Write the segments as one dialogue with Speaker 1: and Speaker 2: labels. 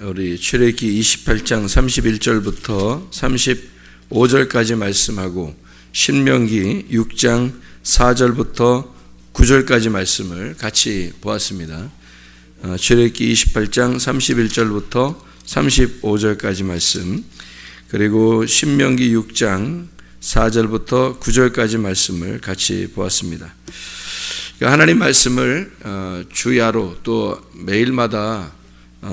Speaker 1: 우리 출애굽기 28장 31절부터 35절까지 말씀하고 신명기 6장 4절부터 9절까지 말씀을 같이 보았습니다. 출애굽기 28장 31절부터 35절까지 말씀, 그리고 신명기 6장 4절부터 9절까지 말씀을 같이 보았습니다. 하나님 말씀을 주야로 또 매일마다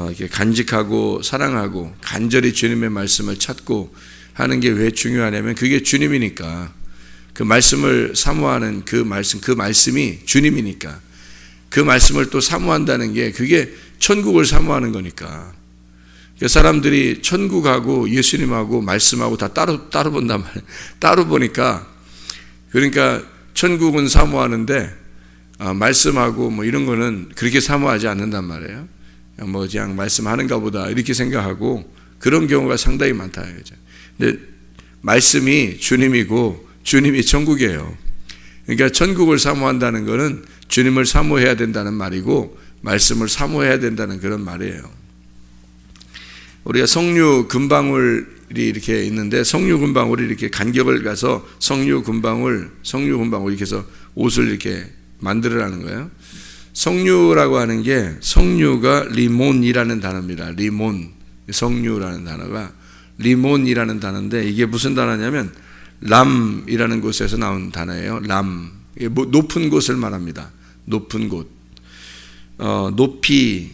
Speaker 1: 이렇게 간직하고 사랑하고 간절히 주님의 말씀을 찾고 하는 게 왜 중요하냐면 그게 주님이니까, 그 말씀을 사모하는 그 말씀이 주님이니까, 그 말씀을 또 사모한다는 게 그게 천국을 사모하는 거니까. 사람들이 천국하고 예수님하고 말씀하고 다 따로 본단 말이에요. 따로 보니까, 그러니까 천국은 사모하는데 말씀하고 뭐 이런 거는 그렇게 사모하지 않는단 말이에요. 뭐 그냥 말씀하는가 보다 이렇게 생각하고 그런 경우가 상당히 많다. 근데 말씀이 주님이고 주님이 천국이에요. 그러니까 천국을 사모한다는 것은 주님을 사모해야 된다는 말이고 말씀을 사모해야 된다는 그런 말이에요. 우리가 석류 금방울이 이렇게 있는데, 석류 금방울이 이렇게 간격을 가서 석류 금방울 이렇게 해서 옷을 이렇게 만들으라는 거예요. 석류라고 하는 게, 석류가 리몬이라는 단어입니다. 리몬, 석류라는 단어가 리몬이라는 단어인데, 이게 무슨 단어냐면 람이라는 곳에서 나온 단어예요. 람, 높은 곳을 말합니다. 높은 곳, 높이,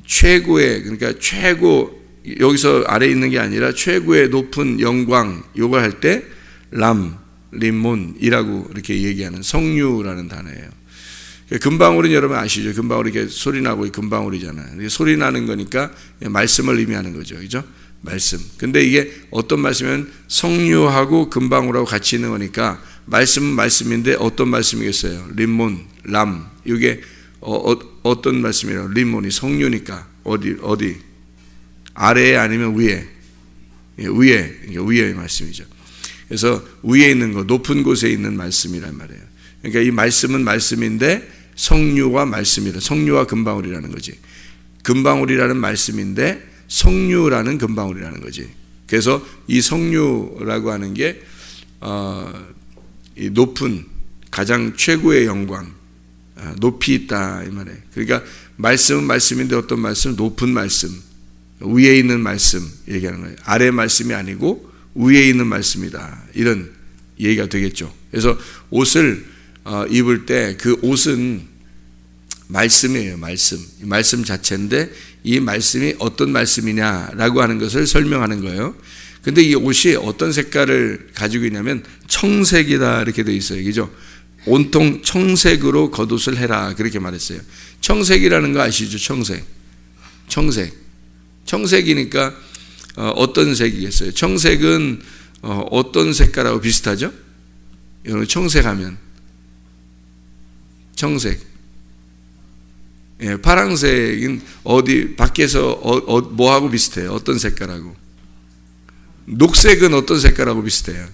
Speaker 1: 최고의, 그러니까 최고, 여기서 아래에 있는 게 아니라 최고의 높은 영광, 요걸 할 때 람, 리몬이라고 이렇게 얘기하는 석류라는 단어예요. 금방울은 여러분 아시죠? 금방울이 이렇게 소리 나고 금방울이잖아요. 소리 나는 거니까 말씀을 의미하는 거죠. 그죠? 말씀. 근데 이게 어떤 말씀이면 석류하고 금방울하고 같이 있는 거니까 말씀은 말씀인데 어떤 말씀이겠어요? 림몬, 람. 이게 어떤 말씀이에요? 림몬이 석류니까 어디? 아래에 아니면 위에? 위의 말씀이죠. 그래서 위에 있는 거, 높은 곳에 있는 말씀이란 말이에요. 그러니까 이 말씀은 말씀인데 석류와 말씀이라, 석류와 금방울이라는 거지. 금방울이라는 말씀인데 석류라는 금방울이라는 거지. 그래서 이 석류라고 하는 게 이 높은, 가장 최고의 영광, 높이 있다 이 말이에요. 그러니까 말씀은 말씀인데 어떤 말씀? 높은 말씀, 위에 있는 말씀 얘기하는 거예요. 아래 말씀이 아니고 위에 있는 말씀이다, 이런 얘기가 되겠죠. 그래서 옷을 입을 때 그 옷은 말씀이에요. 말씀 자체인데 이 말씀이 어떤 말씀이냐라고 하는 것을 설명하는 거예요. 근데 이 옷이 어떤 색깔을 가지고 있냐면 청색이다 이렇게 되어 있어요. 그죠? 온통 청색으로 겉옷을 해라 그렇게 말했어요. 청색이라는 거 아시죠? 청색이니까 어떤 색이겠어요? 청색은 어떤 색깔하고 비슷하죠? 여러분 청색하면 청색. 예, 파란색은 어디 밖에서 뭐하고 비슷해요? 어떤 색깔하고? 녹색은 어떤 색깔하고 비슷해요?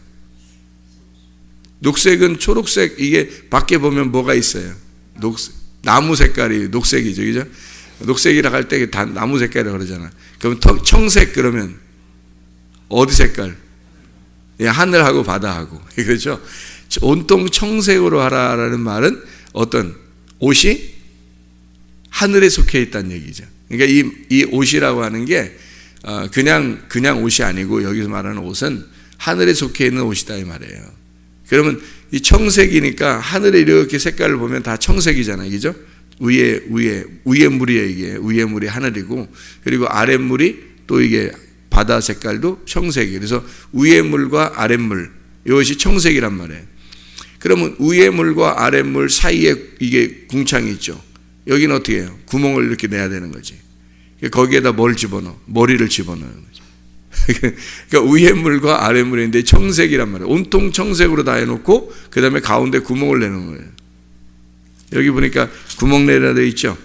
Speaker 1: 녹색은 초록색. 이게 밖에 보면 뭐가 있어요? 녹색, 나무 색깔이 녹색이죠, 그죠? 녹색이라 할 때 다 나무 색깔이라고 그러잖아. 그럼 청색 그러면 어디 색깔? 예, 하늘하고 바다하고. 그렇죠? 온통 청색으로 하라라는 말은 어떤 옷이 하늘에 속해 있다는 얘기죠. 그러니까 이 옷이라고 하는 게 그냥 옷이 아니고 여기서 말하는 옷은 하늘에 속해 있는 옷이다 이 말이에요. 그러면 이 청색이니까 하늘에 이렇게 색깔을 보면 다 청색이잖아요, 그죠? 위에 물이에요. 이게 위에 물이 하늘이고, 그리고 아래 물이 또 이게 바다 색깔도 청색이에요. 그래서 위에 물과 아래 물, 이것이 청색이란 말이에요. 그러면 위에 물과 아래 물 사이에 이게 궁창이 있죠. 여기는 어떻게 해요? 구멍을 이렇게 내야 되는 거지. 거기에다 뭘 집어넣어? 머리를 집어넣는 거죠. 그러니까 위에 물과 아래 물인데 청색이란 말이에요. 온통 청색으로 다 해놓고 그 다음에 가운데 구멍을 내는 거예요. 여기 보니까 구멍 내라 되어 있죠.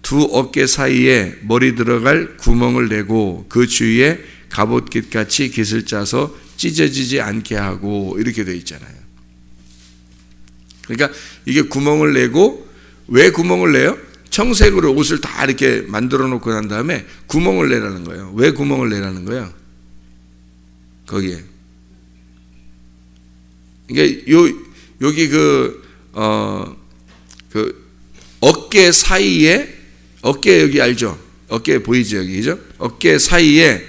Speaker 1: 두 어깨 사이에 머리 들어갈 구멍을 내고 그 주위에 갑옷깃같이 깃을 짜서 찢어지지 않게 하고 이렇게 되어 있잖아요. 그러니까 이게 구멍을 내고, 왜 구멍을 내요? 청색으로 옷을 다 이렇게 만들어 놓고 난 다음에 구멍을 내라는 거예요. 왜 구멍을 내라는 거예요? 거기에. 그러니까 여기 그 어깨 사이에, 어깨 여기 알죠? 어깨 보이죠? 여기, 그죠? 어깨 사이에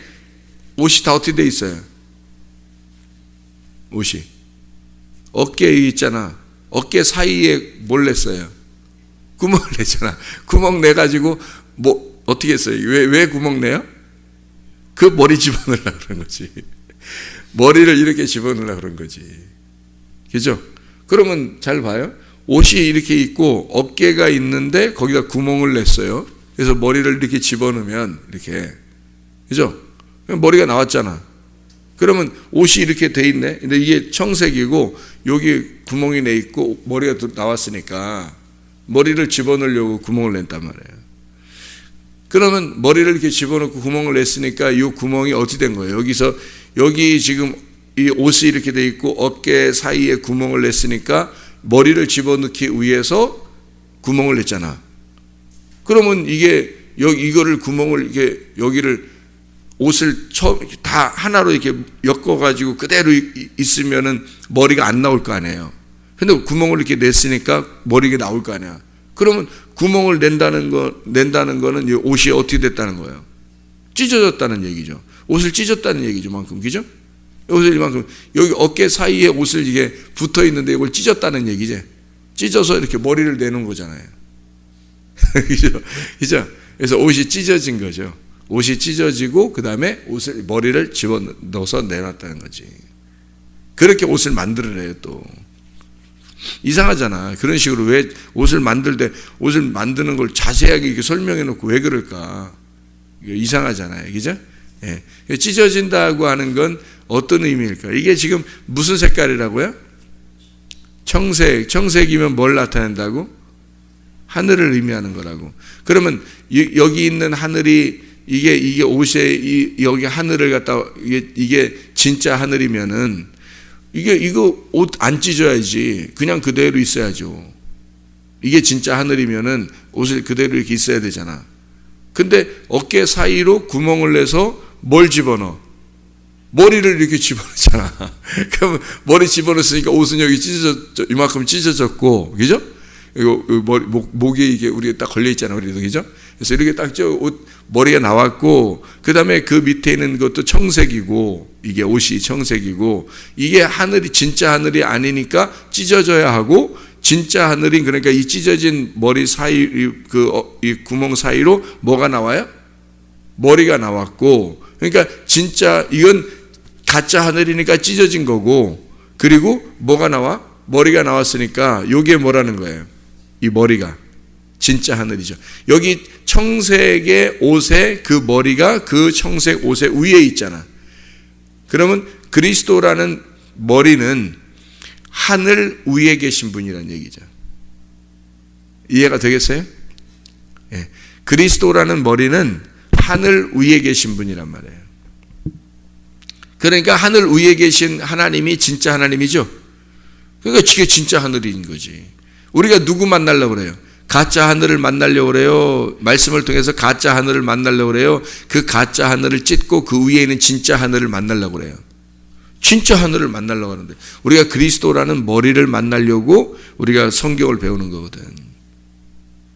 Speaker 1: 옷이 다 어떻게 돼 있어요? 옷이. 어깨에 있잖아. 어깨 사이에 뭘 냈어요? 구멍을 냈잖아. 구멍 내가지고, 뭐, 어떻게 했어요? 왜 구멍 내요? 그 머리 집어넣으려고 그런 거지. 머리를 이렇게 집어넣으려고 그런 거지. 그죠? 그러면 잘 봐요. 옷이 이렇게 있고, 어깨가 있는데, 거기다 구멍을 냈어요. 그래서 머리를 이렇게 집어넣으면, 이렇게. 그죠? 머리가 나왔잖아. 그러면 옷이 이렇게 돼 있네. 근데 이게 청색이고, 여기 구멍이 내 있고, 머리가 나왔으니까, 머리를 집어넣으려고 구멍을 냈단 말이에요. 그러면 머리를 이렇게 집어넣고 구멍을 냈으니까 이 구멍이 어떻게 된 거예요? 여기서, 여기 지금 이 옷이 이렇게 돼 있고, 어깨 사이에 구멍을 냈으니까, 머리를 집어넣기 위해서 구멍을 냈잖아. 그러면 이게, 이거를 구멍을 이렇게, 여기를 옷을 다 하나로 이렇게 엮어가지고 그대로 있으면은 머리가 안 나올 거 아니에요. 근데 구멍을 이렇게 냈으니까 머리가 나올 거 아니야. 그러면 구멍을 낸다는 거는 이 옷이 어떻게 됐다는 거예요? 찢어졌다는 얘기죠. 옷을 찢었다는 얘기죠. 만큼. 그죠? 옷을 이만큼, 여기 어깨 사이에 옷을 이게 붙어 있는데 이걸 찢었다는 얘기지. 찢어서 이렇게 머리를 내는 거잖아요. 그죠? 그죠? 그래서 옷이 찢어진 거죠. 옷이 찢어지고 그 다음에 머리를 집어넣어서 내놨다는 거지. 그렇게 옷을 만들어내요 또. 이상하잖아. 그런 식으로 왜 옷을 만들 때 옷을 만드는 걸 자세하게 이렇게 설명해 놓고 왜 그럴까? 이상하잖아요. 그죠? 예. 찢어진다고 하는 건 어떤 의미일까? 이게 지금 무슨 색깔이라고요? 청색. 청색이면 뭘 나타낸다고? 하늘을 의미하는 거라고. 그러면 여기 있는 하늘이 이게 옷에 여기 하늘을 갖다 이게 진짜 하늘이면은 이거 옷 안 찢어야지. 그냥 그대로 있어야죠. 이게 진짜 하늘이면은 옷을 그대로 이렇게 있어야 되잖아. 근데 어깨 사이로 구멍을 내서 뭘 집어넣어? 머리를 이렇게 집어넣잖아. 그러면 머리 집어넣었으니까 옷은 여기 이만큼 찢어졌고, 그죠? 이거 목에 이게 우리가 딱 걸려 있잖아, 우리도. 그죠? 그래서 이렇게 딱 머리가 나왔고, 그 다음에 그 밑에 있는 것도 청색이고, 이게 옷이 청색이고, 이게 하늘이 진짜 하늘이 아니니까 찢어져야 하고, 진짜 하늘인, 그러니까 이 찢어진 머리 사이, 이 구멍 사이로 뭐가 나와요? 머리가 나왔고, 그러니까 진짜 이건 가짜 하늘이니까 찢어진 거고, 그리고 뭐가 나와? 머리가 나왔으니까 요게 뭐라는 거예요? 이 머리가 진짜 하늘이죠. 여기 청색의 옷에 그 머리가 그 청색 옷의 위에 있잖아. 그러면 그리스도라는 머리는 하늘 위에 계신 분이라는 얘기죠. 이해가 되겠어요? 예. 그리스도라는 머리는 하늘 위에 계신 분이란 말이에요. 그러니까 하늘 위에 계신 하나님이 진짜 하나님이죠. 그러니까 이게 진짜 하늘인 거지. 우리가 누구 만나려고 그래요? 가짜 하늘을 만나려고 그래요. 말씀을 통해서 가짜 하늘을 만나려고 그래요. 그 가짜 하늘을 찢고 그 위에 있는 진짜 하늘을 만나려고 그래요. 진짜 하늘을 만나려고 하는데 우리가 그리스도라는 머리를 만나려고 우리가 성경을 배우는 거거든.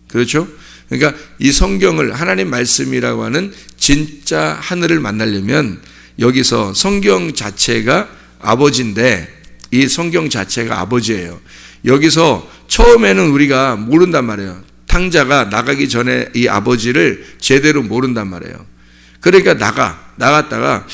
Speaker 1: 그렇죠? 그러니까 이 성경을 하나님 말씀이라고 하는 진짜 하늘을 만나려면 여기서 성경 자체가 아버지인데 이 성경 자체가 아버지예요. 여기서 처음에는 우리가 모른단 말이에요. 탕자가 나가기 전에 이 아버지를 제대로 모른단 말이에요. 그러니까 나갔다가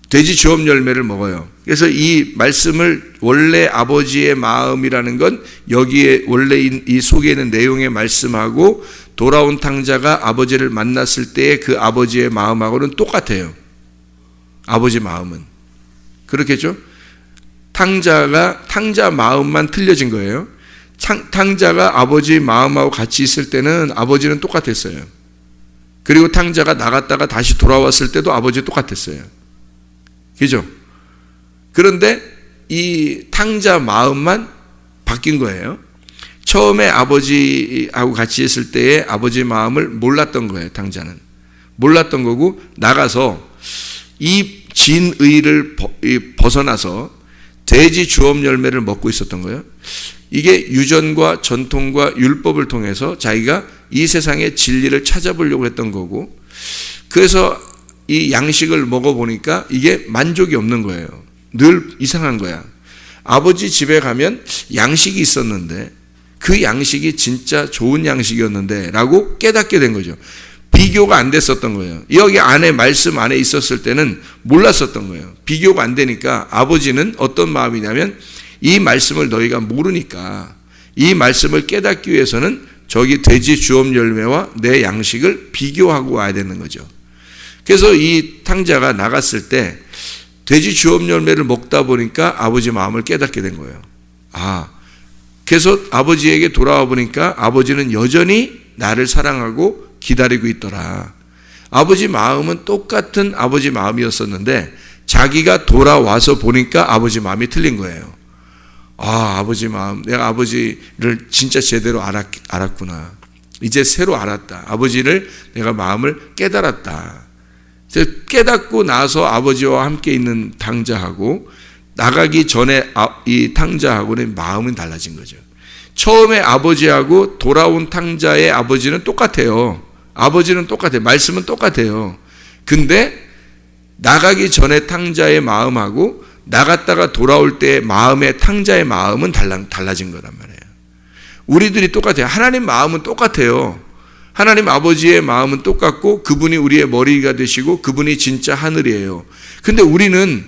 Speaker 1: 돼지 주업 열매를 먹어요. 그래서 이 말씀을 원래 아버지의 마음이라는 건 여기에 원래 이 속에 있는 내용의 말씀하고 돌아온 탕자가 아버지를 만났을 때의 그 아버지의 마음하고는 똑같아요. 아버지 마음은. 그렇겠죠? 탕자 마음만 틀려진 거예요. 탕자가 아버지 마음하고 같이 있을 때는 아버지는 똑같았어요. 그리고 탕자가 나갔다가 다시 돌아왔을 때도 아버지 똑같았어요. 그죠? 그런데 이 탕자 마음만 바뀐 거예요. 처음에 아버지하고 같이 있을 때의 아버지의 마음을 몰랐던 거예요. 탕자는 몰랐던 거고, 나가서 이 진의를 벗어나서 돼지 주업 열매를 먹고 있었던 거예요. 이게 유전과 전통과 율법을 통해서 자기가 이 세상의 진리를 찾아보려고 했던 거고, 그래서 이 양식을 먹어보니까 이게 만족이 없는 거예요. 늘 이상한 거야. 아버지 집에 가면 양식이 있었는데 그 양식이 진짜 좋은 양식이었는데 라고 깨닫게 된 거죠. 비교가 안 됐었던 거예요. 여기 안에 말씀 안에 있었을 때는 몰랐었던 거예요. 비교가 안 되니까 아버지는 어떤 마음이냐면, 이 말씀을 너희가 모르니까 이 말씀을 깨닫기 위해서는 저기 돼지 주업 열매와 내 양식을 비교하고 와야 되는 거죠. 그래서 이 탕자가 나갔을 때 돼지 주업 열매를 먹다 보니까 아버지 마음을 깨닫게 된 거예요. 그래서 아버지에게 돌아와 보니까 아버지는 여전히 나를 사랑하고 기다리고 있더라. 아버지 마음은 똑같은 아버지 마음이었었는데 자기가 돌아와서 보니까 아버지 마음이 틀린 거예요. 아버지 마음, 내가 아버지를 진짜 제대로 알았구나. 이제 새로 알았다. 아버지를 내가 마음을 깨달았다. 깨닫고 나서 아버지와 함께 있는 탕자하고 나가기 전에 이 탕자하고는 마음은 달라진 거죠. 처음에 아버지하고 돌아온 탕자의 아버지는 똑같아요. 아버지는 똑같아요. 말씀은 똑같아요. 근데 나가기 전에 탕자의 마음하고 나갔다가 돌아올 때 마음의 탕자의 마음은 달라진 거란 말이에요. 우리들이 똑같아요. 하나님 마음은 똑같아요. 하나님 아버지의 마음은 똑같고 그분이 우리의 머리가 되시고 그분이 진짜 하늘이에요. 근데 우리는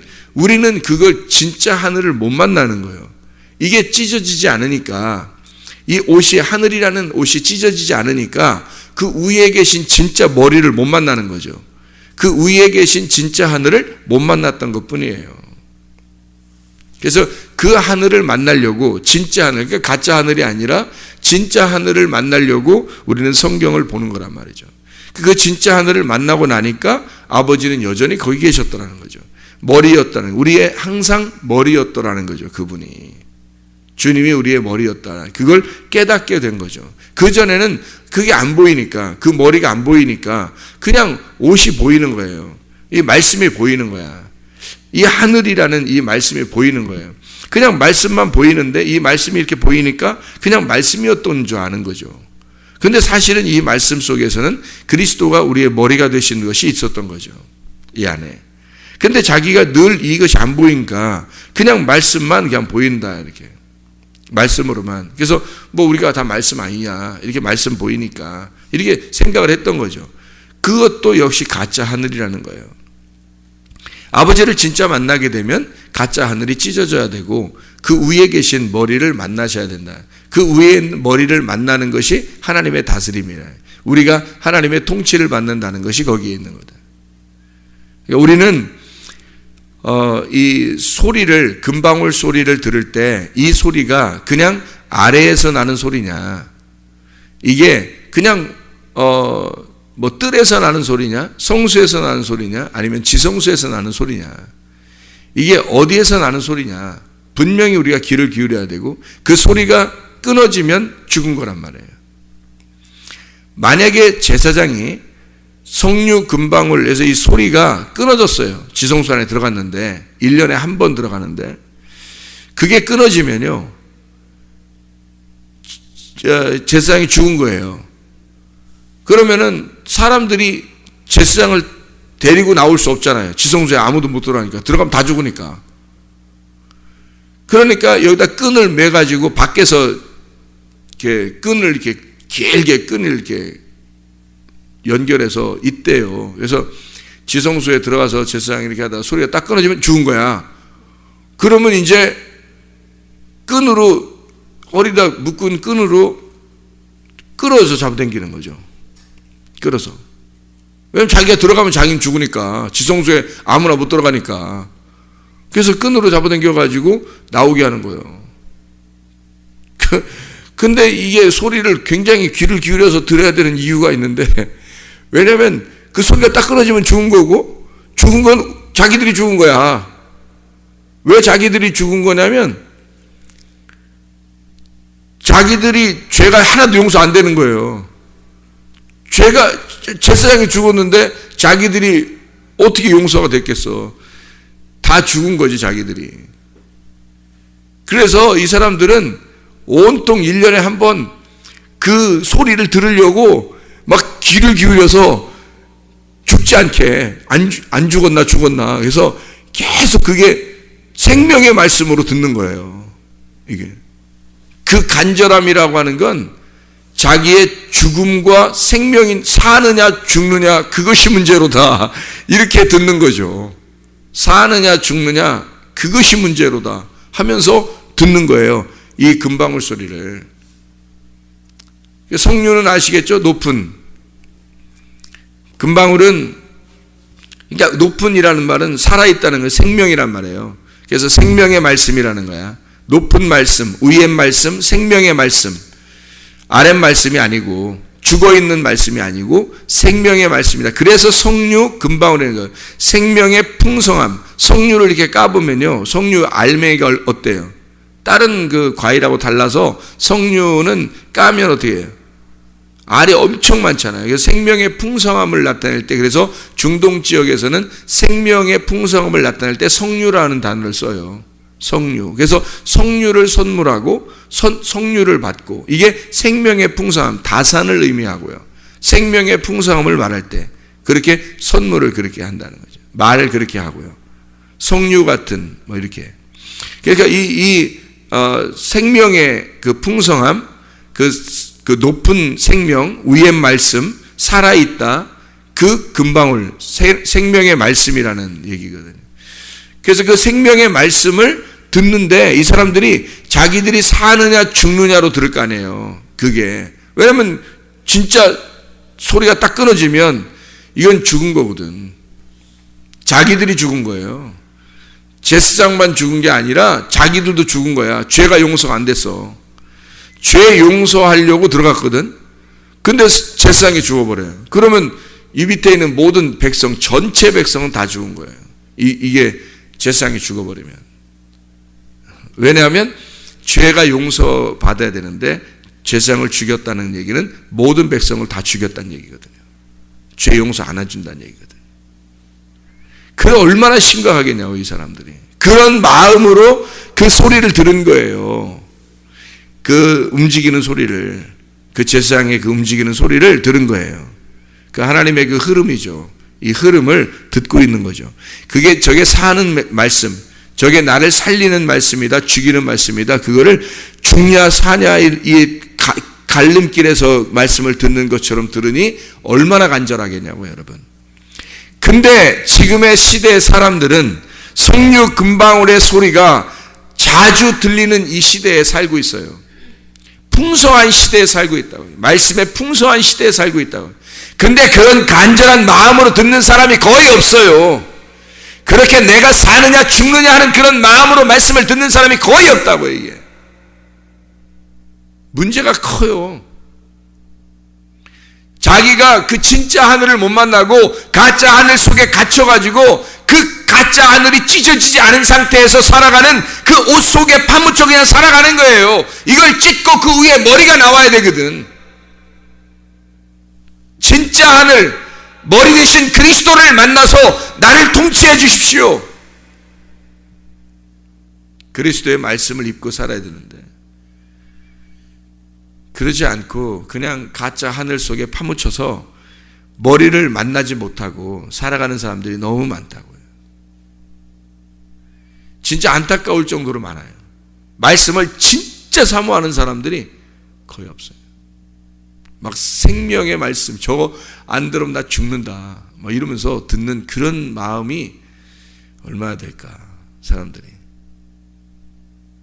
Speaker 1: 그걸 진짜 하늘을 못 만나는 거예요. 이게 찢어지지 않으니까, 이 옷이, 하늘이라는 옷이 찢어지지 않으니까 그 위에 계신 진짜 머리를 못 만나는 거죠. 그 위에 계신 진짜 하늘을 못 만났던 것 뿐이에요. 그래서 그 하늘을 만나려고, 진짜 하늘, 그러니까 가짜 하늘이 아니라 진짜 하늘을 만나려고 우리는 성경을 보는 거란 말이죠. 그 진짜 하늘을 만나고 나니까 아버지는 여전히 거기 계셨더라는 거죠. 머리였다는, 우리의 항상 머리였더라는 거죠. 그분이, 주님이 우리의 머리였다. 그걸 깨닫게 된 거죠. 그전에는 그게 안 보이니까, 그 머리가 안 보이니까 그냥 옷이 보이는 거예요. 이 말씀이 보이는 거야. 이 하늘이라는 이 말씀이 보이는 거예요. 그냥 말씀만 보이는데 이 말씀이 이렇게 보이니까 그냥 말씀이었던 줄 아는 거죠. 근데 사실은 이 말씀 속에서는 그리스도가 우리의 머리가 되신 것이 있었던 거죠. 이 안에. 근데 자기가 늘 이것이 안 보이니까 그냥 말씀만 그냥 보인다, 이렇게. 말씀으로만. 그래서 뭐 우리가 다 말씀 아니냐, 이렇게 말씀 보이니까 이렇게 생각을 했던 거죠. 그것도 역시 가짜 하늘이라는 거예요. 아버지를 진짜 만나게 되면 가짜 하늘이 찢어져야 되고 그 위에 계신 머리를 만나셔야 된다. 그 위에 머리를 만나는 것이 하나님의 다스림이라. 우리가 하나님의 통치를 받는다는 것이 거기에 있는 거다. 그러니까 우리는 이 소리를, 금방울 소리를 들을 때 이 소리가 그냥 아래에서 나는 소리냐, 이게 그냥 뭐 뜰에서 나는 소리냐, 성수에서 나는 소리냐, 아니면 지성수에서 나는 소리냐, 이게 어디에서 나는 소리냐, 분명히 우리가 귀를 기울여야 되고 그 소리가 끊어지면 죽은 거란 말이에요. 만약에 제사장이 석류 금방울에서 이 소리가 끊어졌어요. 지성수 안에 들어갔는데 1년에 한 번 들어가는데 그게 끊어지면요, 제사장이 죽은 거예요. 그러면은 사람들이 제사장을 데리고 나올 수 없잖아요. 지성소에 아무도 못 들어가니까. 들어가면 다 죽으니까. 그러니까 여기다 끈을 매가지고 밖에서 이렇게 끈을 이렇게 길게 끈을 이렇게 연결해서 있대요. 그래서 지성소에 들어가서 제사장이 이렇게 하다가 소리가 딱 끊어지면 죽은 거야. 그러면 이제 끈으로, 허리다 묶은 끈으로 끌어서 잡아당기는 거죠. 끌어서. 왜냐면 자기가 들어가면 자기는 죽으니까. 지성소에 아무나 못 들어가니까. 그래서 끈으로 잡아당겨가지고 나오게 하는 거예요. 근데 이게 소리를 굉장히 귀를 기울여서 들어야 되는 이유가 있는데, 왜냐면 그 소리가 딱 끊어지면 죽은 거고, 죽은 건 자기들이 죽은 거야. 왜 자기들이 죽은 거냐면 자기들이 죄가 하나도 용서 안 되는 거예요. 죄가 제사장이 죽었는데 자기들이 어떻게 용서가 됐겠어? 다 죽은 거지 자기들이. 그래서 이 사람들은 온통 1년에 한 번 그 소리를 들으려고 막 귀를 기울여서 죽지 않게 안 죽었나 그래서 계속 그게 생명의 말씀으로 듣는 거예요. 이게 그 간절함이라고 하는 건 자기의 죽음과 생명인 사느냐 죽느냐 그것이 문제로다 이렇게 듣는 거죠. 사느냐 죽느냐 그것이 문제로다 하면서 듣는 거예요. 이 금방울 소리를. 성류는 아시겠죠? 높은. 금방울은, 그러니까 높은이라는 말은 살아있다는 거, 생명이란 말이에요. 그래서 생명의 말씀이라는 거야. 높은 말씀, 위의 말씀, 생명의 말씀. 아랫 말씀이 아니고, 죽어있는 말씀이 아니고, 생명의 말씀이다. 그래서 성류 금방울이라는 거예요. 생명의 풍성함. 성류를 이렇게 까보면요. 성류 알맹이가 어때요? 다른 그 과일하고 달라서 성류는 까면 어떻게 해요? 알이 엄청 많잖아요. 그래서 생명의 풍성함을 나타낼 때, 그래서 중동 지역에서는 생명의 풍성함을 나타낼 때 성류라는 단어를 써요. 성류. 그래서 성류를 선물하고 성류를 받고, 이게 생명의 풍성함, 다산을 의미하고요. 생명의 풍성함을 말할 때 그렇게 선물을 그렇게 한다는 거죠. 말을 그렇게 하고요. 성류 같은 뭐 이렇게. 그러니까 생명의 그 풍성함, 그 높은 생명, 위의 말씀, 살아있다, 그 금방울, 생명의 말씀이라는 얘기거든요. 그래서 그 생명의 말씀을 듣는데 이 사람들이 자기들이 사느냐 죽느냐로 들을 거 아니에요. 그게. 왜냐면 진짜 소리가 딱 끊어지면 이건 죽은 거거든. 자기들이 죽은 거예요. 제사장만 죽은 게 아니라 자기들도 죽은 거야. 죄가 용서가 안 됐어. 죄 용서하려고 들어갔거든. 근데 제사장이 죽어버려요. 그러면 이 밑에 있는 모든 백성, 전체 백성은 다 죽은 거예요. 이게 제사장이 죽어버리면. 왜냐하면 죄가 용서받아야 되는데 제사장을 죽였다는 얘기는 모든 백성을 다 죽였다는 얘기거든요. 죄 용서 안 해준다는 얘기거든요. 그래 얼마나 심각하겠냐고 이 사람들이. 그런 마음으로 그 소리를 들은 거예요. 그 움직이는 소리를, 그 제사장의 그 움직이는 소리를 들은 거예요. 그 하나님의 그 흐름이죠. 이 흐름을 듣고 있는 거죠. 그게 저게 사는 말씀, 저게 나를 살리는 말씀이다, 죽이는 말씀이다. 그거를 죽냐 사냐 이 갈림길에서 말씀을 듣는 것처럼 들으니 얼마나 간절하겠냐고 여러분. 근데 지금의 시대의 사람들은 성류 금방울의 소리가 자주 들리는 이 시대에 살고 있어요. 풍성한 시대에 살고 있다고. 말씀의 풍성한 시대에 살고 있다고. 근데 그런 간절한 마음으로 듣는 사람이 거의 없어요. 그렇게 내가 사느냐 죽느냐 하는 그런 마음으로 말씀을 듣는 사람이 거의 없다고요. 이게 문제가 커요. 자기가 그 진짜 하늘을 못 만나고 가짜 하늘 속에 갇혀가지고 그 가짜 하늘이 찢어지지 않은 상태에서 살아가는 그 옷 속에 파묻혀 그냥 살아가는 거예요. 이걸 찢고 그 위에 머리가 나와야 되거든. 진짜 하늘, 머리 대신 그리스도를 만나서 나를 통치해 주십시오. 그리스도의 말씀을 입고 살아야 되는데 그러지 않고 그냥 가짜 하늘 속에 파묻혀서 머리를 만나지 못하고 살아가는 사람들이 너무 많다고요. 진짜 안타까울 정도로 많아요. 말씀을 진짜 사모하는 사람들이 거의 없어요. 막 생명의 말씀, 저거 안 들으면 나 죽는다 막 이러면서 듣는 그런 마음이 얼마나 될까 사람들이.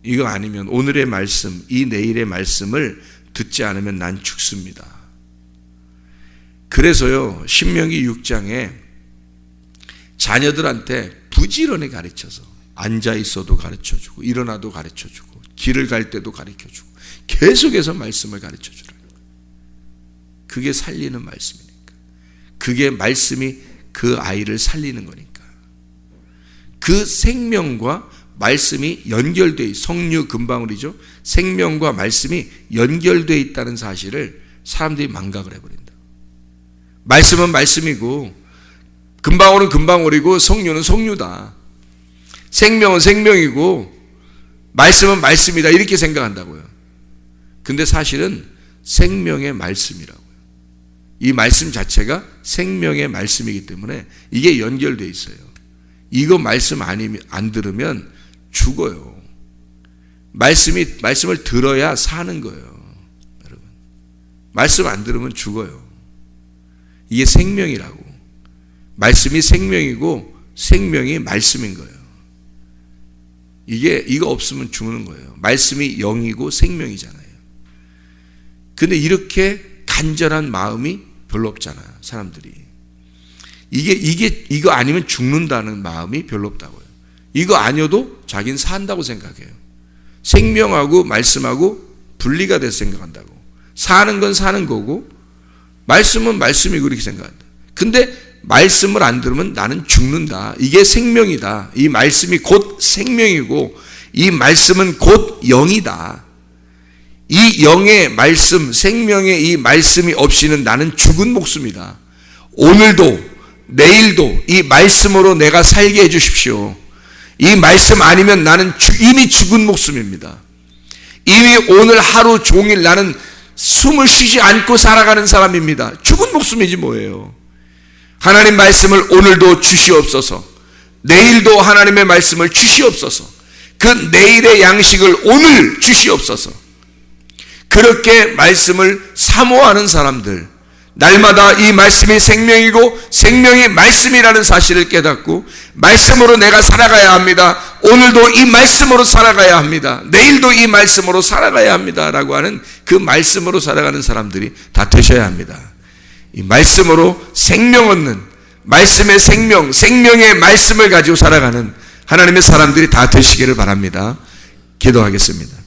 Speaker 1: 이거 아니면 오늘의 말씀, 이 내일의 말씀을 듣지 않으면 난 죽습니다. 그래서요 신명기 6장에 자녀들한테 부지런히 가르쳐서 앉아 있어도 가르쳐주고 일어나도 가르쳐주고 길을 갈 때도 가르쳐주고 계속해서 말씀을 가르쳐주라는 거예요. 그게 살리는 말씀이니까. 그게 말씀이 그 아이를 살리는 거니까. 그 생명과 말씀이 연결되어 성류 금방울이죠. 생명과 말씀이 연결되어 있다는 사실을 사람들이 망각을 해버린다. 말씀은 말씀이고 금방울은 금방울이고 성류는 성류다. 생명은 생명이고 말씀은 말씀이다. 이렇게 생각한다고요. 근데 사실은 생명의 말씀이라고요. 이 말씀 자체가 생명의 말씀이기 때문에 이게 연결되어 있어요. 이거 말씀 안 들으면 죽어요. 말씀을 들어야 사는 거예요. 여러분, 말씀 안 들으면 죽어요. 이게 생명이라고. 말씀이 생명이고 생명이 말씀인 거예요. 이거 없으면 죽는 거예요. 말씀이 영이고 생명이잖아요. 근데 이렇게 간절한 마음이 별로 없잖아요, 사람들이. 이거 아니면 죽는다는 마음이 별로 없다고요. 이거 아니어도 자기는 산다고 생각해요. 생명하고 말씀하고 분리가 돼서 생각한다고. 사는 건 사는 거고 말씀은 말씀이고 이렇게 생각한다. 근데 말씀을 안 들으면 나는 죽는다. 이게 생명이다. 이 말씀이 곧 생명이고 이 말씀은 곧 영이다. 이 영의 말씀, 생명의 이 말씀이 없이는 나는 죽은 목숨이다. 오늘도 내일도 이 말씀으로 내가 살게 해 주십시오. 이 말씀 아니면 나는 이미 죽은 목숨입니다. 이미 오늘 하루 종일 나는 숨을 쉬지 않고 살아가는 사람입니다. 죽은 목숨이지 뭐예요. 하나님 말씀을 오늘도 주시옵소서. 내일도 하나님의 말씀을 주시옵소서. 그 내일의 양식을 오늘 주시옵소서. 그렇게 말씀을 사모하는 사람들, 날마다 이 말씀이 생명이고 생명이 말씀이라는 사실을 깨닫고 말씀으로 내가 살아가야 합니다. 오늘도 이 말씀으로 살아가야 합니다. 내일도 이 말씀으로 살아가야 합니다. 라고 하는 그 말씀으로 살아가는 사람들이 다 되셔야 합니다. 이 말씀으로 생명 얻는, 말씀의 생명, 생명의 말씀을 가지고 살아가는 하나님의 사람들이 다 되시기를 바랍니다. 기도하겠습니다.